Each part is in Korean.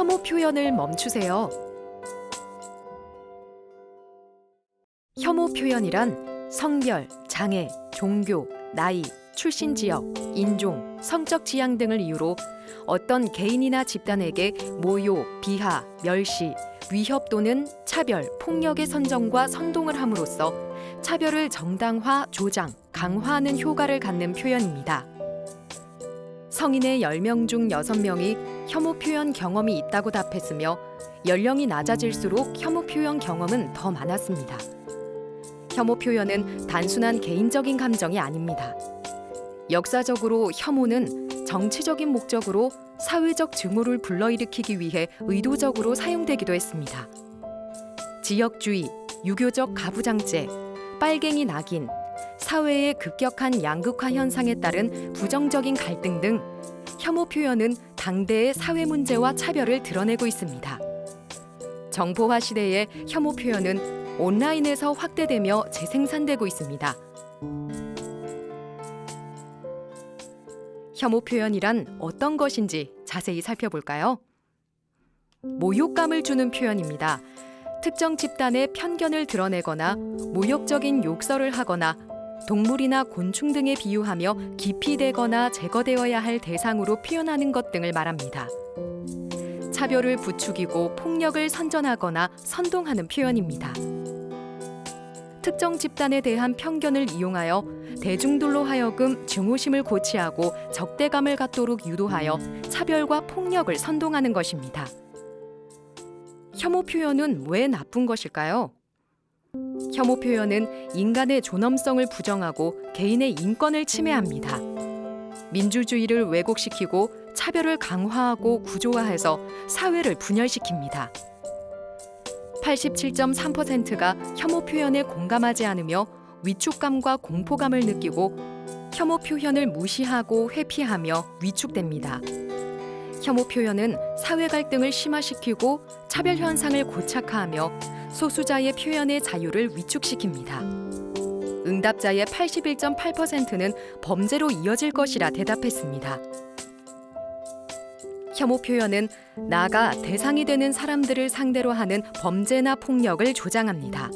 혐오 표현을 멈추세요. 혐오 표현이란 성별, 장애, 종교, 나이, 출신 지역, 인종, 성적 지향 등을 이유로 어떤 개인이나 집단에게 모욕, 비하, 멸시, 위협 또는 차별, 폭력의 선정과 선동을 함으로써 차별을 정당화, 조장, 강화하는 효과를 갖는 표현입니다. 성인의 10명 중 6명이 혐오 표현 경험이 있다고 답했으며 연령이 낮아질수록 혐오 표현 경험은 더 많았습니다. 혐오 표현은 단순한 개인적인 감정이 아닙니다. 역사적으로 혐오는 정치적인 목적으로 사회적 증오를 불러일으키기 위해 의도적으로 사용되기도 했습니다. 지역주의, 유교적 가부장제, 빨갱이 낙인, 사회의 급격한 양극화 현상에 따른 부정적인 갈등 등 혐오 표현은 당대의 사회 문제와 차별을 드러내고 있습니다. 정보화 시대의 혐오 표현은 온라인에서 확대되며 재생산되고 있습니다. 혐오 표현이란 어떤 것인지 자세히 살펴볼까요? 모욕감을 주는 표현입니다. 특정 집단의 편견을 드러내거나 모욕적인 욕설을 하거나 동물이나 곤충 등에 비유하며 기피되거나 제거되어야 할 대상으로 표현하는 것 등을 말합니다. 차별을 부추기고 폭력을 선전하거나 선동하는 표현입니다. 특정 집단에 대한 편견을 이용하여 대중들로 하여금 증오심을 고취하고 적대감을 갖도록 유도하여 차별과 폭력을 선동하는 것입니다. 혐오 표현은 왜 나쁜 것일까요? 혐오 표현은 인간의 존엄성을 부정하고 개인의 인권을 침해합니다. 민주주의를 왜곡시키고 차별을 강화하고 구조화해서 사회를 분열시킵니다. 87.3%가 혐오 표현에 공감하지 않으며 위축감과 공포감을 느끼고 혐오 표현을 무시하고 회피하며 위축됩니다. 혐오 표현은 사회 갈등을 심화시키고 차별 현상을 고착화하며 소수자의 표현의 자유를 위축시킵니다. 응답자의 81.8%는 범죄로 이어질 것이라 대답했습니다. 혐오 표현은 나아가 대상이 되는 사람들을 상대로 하는 범죄나 폭력을 조장합니다.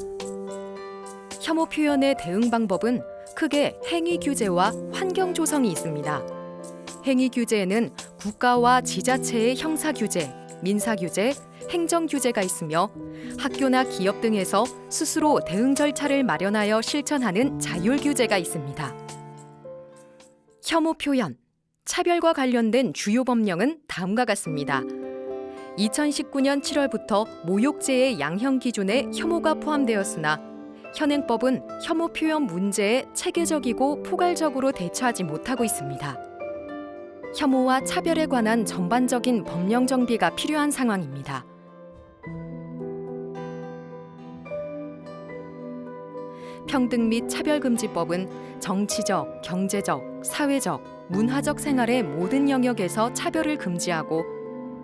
혐오 표현의 대응 방법은 크게 행위 규제와 환경 조성이 있습니다. 행위 규제에는 국가와 지자체의 형사 규제, 민사 규제, 행정 규제가 있으며 학교나 기업 등에서 스스로 대응 절차를 마련하여 실천하는 자율 규제가 있습니다. 혐오 표현, 차별과 관련된 주요 법령은 다음과 같습니다. 2019년 7월부터 모욕죄의 양형 기준에 혐오가 포함되었으나 현행법은 혐오 표현 문제에 체계적이고 포괄적으로 대처하지 못하고 있습니다. 혐오와 차별에 관한 전반적인 법령 정비가 필요한 상황입니다. 평등 및 차별금지법은 정치적, 경제적, 사회적, 문화적 생활의 모든 영역에서 차별을 금지하고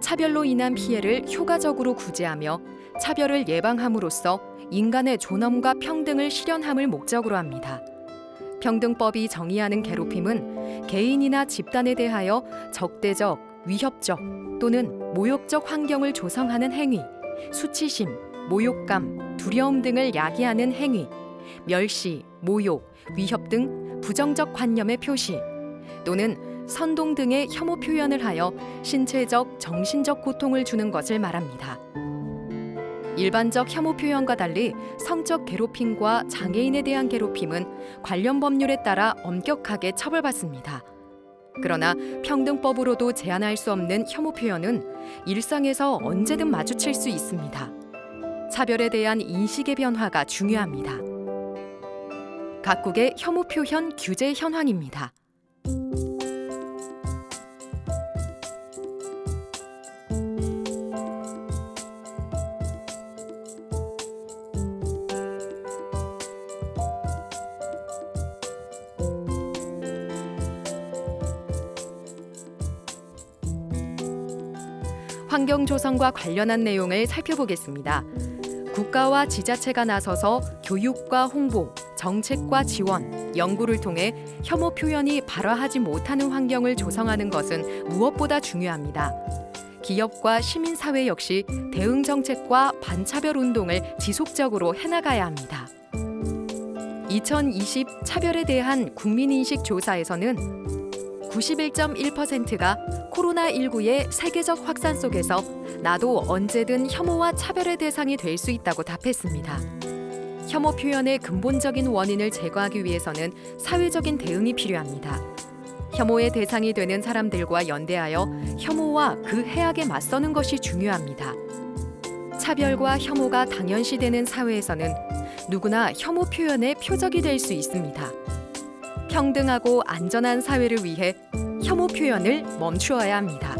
차별로 인한 피해를 효과적으로 구제하며 차별을 예방함으로써 인간의 존엄과 평등을 실현함을 목적으로 합니다. 평등법이 정의하는 괴롭힘은 개인이나 집단에 대하여 적대적, 위협적 또는 모욕적 환경을 조성하는 행위, 수치심, 모욕감, 두려움 등을 야기하는 행위, 멸시, 모욕, 위협 등 부정적 관념의 표시 또는 선동 등의 혐오 표현을 하여 신체적, 정신적 고통을 주는 것을 말합니다. 일반적 혐오 표현과 달리 성적 괴롭힘과 장애인에 대한 괴롭힘은 관련 법률에 따라 엄격하게 처벌받습니다. 그러나 평등법으로도 제한할 수 없는 혐오 표현은 일상에서 언제든 마주칠 수 있습니다. 차별에 대한 인식의 변화가 중요합니다. 각국의 혐오 표현 규제 현황입니다. 환경 조성과 관련한 내용을 살펴보겠습니다. 국가와 지자체가 나서서 교육과 홍보, 정책과 지원, 연구를 통해 혐오 표현이 발화하지 못하는 환경을 조성하는 것은 무엇보다 중요합니다. 기업과 시민사회 역시 대응 정책과 반차별 운동을 지속적으로 해나가야 합니다. 2020 차별에 대한 국민인식 조사에서는 91.1%가 코로나19의 세계적 확산 속에서 나도 언제든 혐오와 차별의 대상이 될 수 있다고 답했습니다. 혐오 표현의 근본적인 원인을 제거하기 위해서는 사회적인 대응이 필요합니다. 혐오의 대상이 되는 사람들과 연대하여 혐오와 그 해악에 맞서는 것이 중요합니다. 차별과 혐오가 당연시되는 사회에서는 누구나 혐오 표현의 표적이 될 수 있습니다. 평등하고 안전한 사회를 위해 혐오 표현을 멈추어야 합니다.